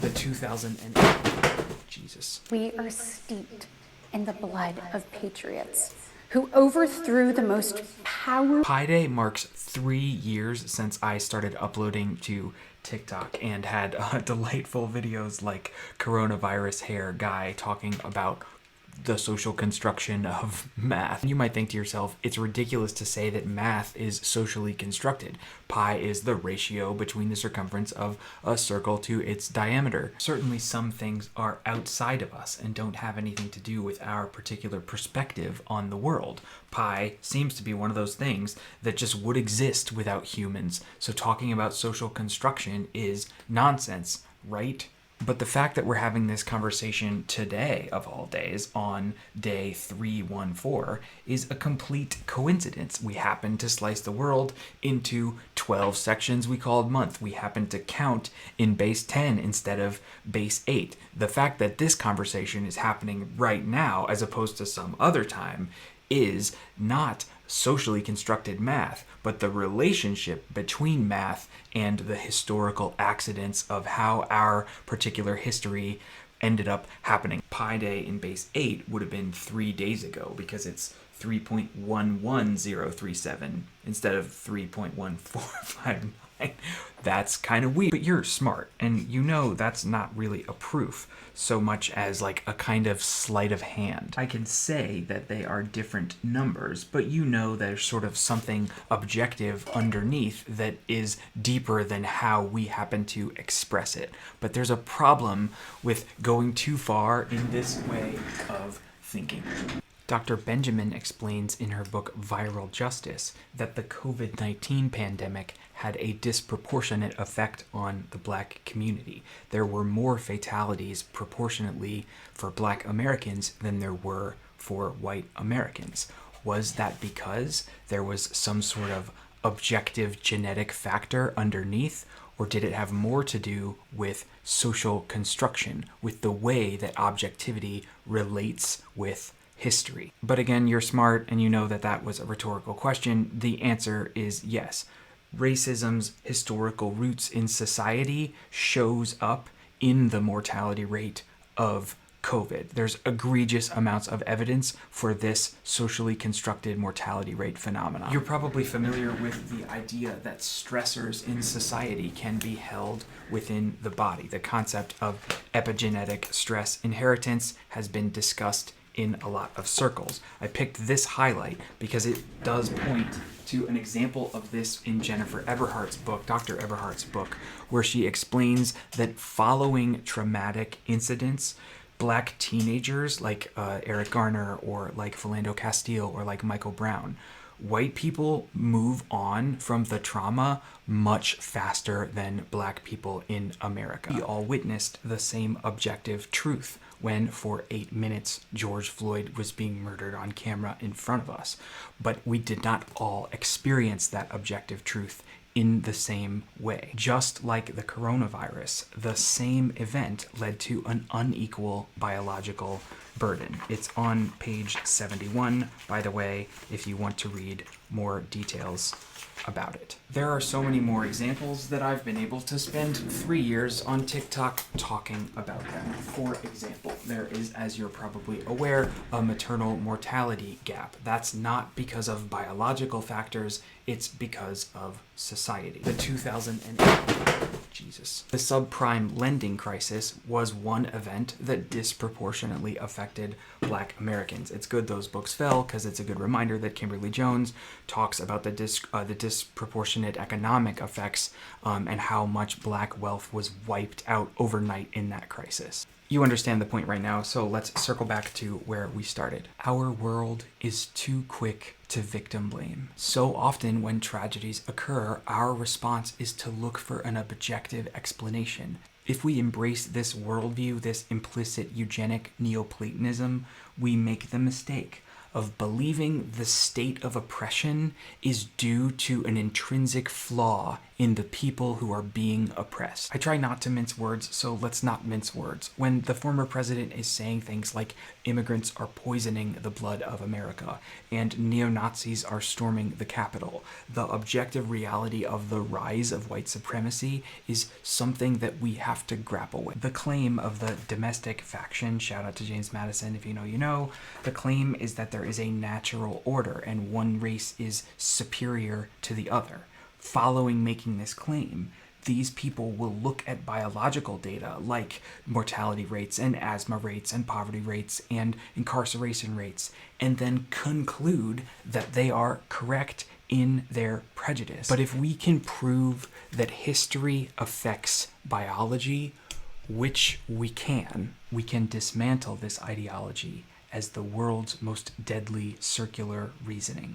The 2008. Jesus. We are steeped in the blood of patriots who overthrew the most powerful. Pi Day marks 3 years since I started uploading to TikTok and had delightful videos like coronavirus hair guy talking about the social construction of math. You might think to yourself, it's ridiculous to say that math is socially constructed. Pi is the ratio between the circumference of a circle to its diameter. Certainly some things are outside of us and don't have anything to do with our particular perspective on the world. Pi seems to be one of those things that just would exist without humans. So talking about social construction is nonsense, right? But the fact that we're having this conversation today, of all days, on day 314, is a complete coincidence. We happen to slice the world into 12 sections we called month. We happen to count in base 10 instead of base 8. The fact that this conversation is happening right now, as opposed to some other time, is not socially constructed math, but the relationship between math and the historical accidents of how our particular history ended up happening. Pi Day in base 8 would have been 3 days ago because it's 3.11037 instead of 3.1459. That's kind of weird, but you're smart, and you know that's not really a proof so much as like a kind of sleight of hand. I can say that they are different numbers, but you know there's sort of something objective underneath that is deeper than how we happen to express it. But there's a problem with going too far in this way of thinking. Dr. Benjamin explains in her book Viral Justice that the COVID-19 pandemic had a disproportionate effect on the Black community. There were more fatalities proportionately for Black Americans than there were for white Americans. Was that because there was some sort of objective genetic factor underneath, or did it have more to do with social construction, with the way that objectivity relates with history? But again, you're smart and you know that that was a rhetorical question. The answer is yes. Racism's historical roots in society shows up in the mortality rate of COVID. There's egregious amounts of evidence for this socially constructed mortality rate phenomenon. You're probably familiar with the idea that stressors in society can be held within the body. The concept of epigenetic stress inheritance has been discussed in a lot of circles. I picked this highlight because it does point to an example of this in Jennifer Eberhardt's book, Dr. Eberhardt's book, where she explains that following traumatic incidents, Black teenagers like Eric Garner or like Philando Castile or like Michael Brown, white people move on from the trauma much faster than Black people in America. We all witnessed the same objective truth when for 8 minutes George Floyd was being murdered on camera in front of us. But we did not all experience that objective truth in the same way. Just like the coronavirus, the same event led to an unequal biological burden. It's on page 71, by the way, if you want to read more details about it. There are so many more examples that I've been able to spend 3 years on TikTok talking about them. For example, there is, as you're probably aware, a maternal mortality gap. That's not because of biological factors, it's because of society. The 2008. Jesus. The subprime lending crisis was one event that disproportionately affected Black Americans. It's good those books fell because it's a good reminder that Kimberly Jones talks about the disproportionate economic effects and how much Black wealth was wiped out overnight in that crisis. You understand the point right now, so let's circle back to where we started. Our world is too quick to victim blame. So often when tragedies occur, our response is to look for an objective explanation. If we embrace this worldview, this implicit eugenic Neoplatonism, we make the mistake of believing the state of oppression is due to an intrinsic flaw in the people who are being oppressed. I try not to mince words, so let's not mince words. When the former president is saying things like immigrants are poisoning the blood of America and neo-Nazis are storming the Capitol, the objective reality of the rise of white supremacy is something that we have to grapple with. The claim of the domestic faction, shout out to James Madison, if you know, you know, the claim is that there is a natural order and one race is superior to the other. Following making this claim, these people will look at biological data like mortality rates and asthma rates and poverty rates and incarceration rates and then conclude that they are correct in their prejudice. But if we can prove that history affects biology, which we can dismantle this ideology as the world's most deadly circular reasoning.